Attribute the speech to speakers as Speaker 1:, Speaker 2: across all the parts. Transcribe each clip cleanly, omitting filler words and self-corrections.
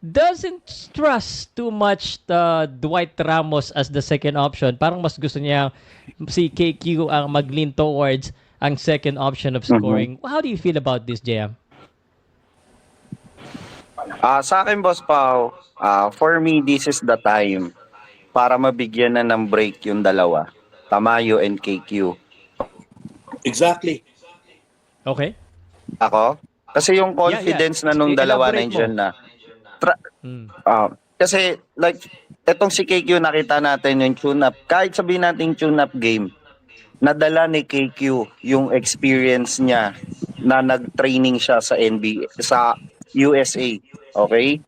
Speaker 1: doesn't trust too much Dwight Ramos as the second option. Parang mas gusto niya si KQ ang mag-lean towards ang second option of
Speaker 2: Mhm.
Speaker 1: scoring. How do you feel about this, JM?
Speaker 2: Sa akin, Boss Pao, for me, this is the time para mabigyan na ng break yung dalawa, Tamayo and KQ.
Speaker 3: Exactly.
Speaker 1: Okay.
Speaker 2: Ako? Kasi yung
Speaker 1: Yeah.
Speaker 2: confidence na nung dalawa
Speaker 1: Elaborate mo.
Speaker 2: nandiyan na. Tra-
Speaker 1: Mm.
Speaker 2: Kasi like, etong si KQ nakita natin yung tune-up. Kahit sabihin natin tune-up game, nadala ni KQ yung experience niya na nag-training siya sa NBA, sa USA. Okay?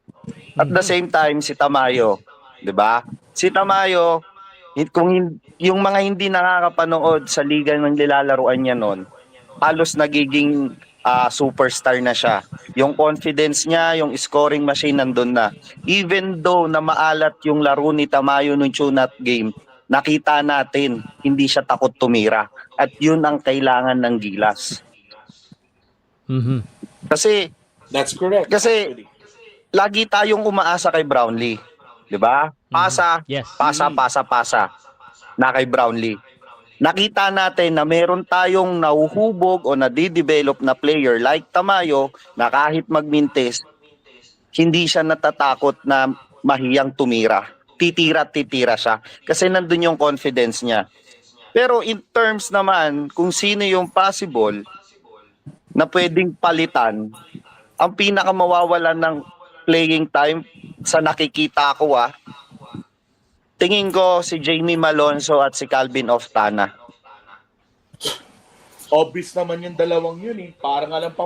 Speaker 2: At the same time, si Tamayo, 'di ba? Si Tamayo, yung mga hindi nakakapanood sa liga ng nilalaruan niya noon, halos nagiging superstar na siya. Yung confidence niya, yung scoring machine nandun na. Even though na maalat yung laro ni Tamayo nung tune-up game, nakita natin hindi siya takot tumira. At yun ang kailangan ng Gilas.
Speaker 1: Mhm.
Speaker 2: Kasi
Speaker 3: That's correct.
Speaker 2: Kasi-
Speaker 3: actually.
Speaker 2: lagi tayong umaasa kay Brownlee. 'Di ba? Pasa,
Speaker 1: Yes.
Speaker 2: pasa na kay Brownlee. Nakita natin na meron tayong nahuhubog o nadidevelop na player like Tamayo na kahit magmintis, hindi siya natatakot na mahiyang tumira. Titira siya kasi nandun yung confidence niya. Pero in terms naman kung sino yung possible na pwedeng palitan, ang pinakamawawalan ng playing time sa nakikita ko tingin ko si Jamie Malonzo at si Calvin Oftana.
Speaker 3: Obvious naman yung dalawang yun eh. Parang alam pang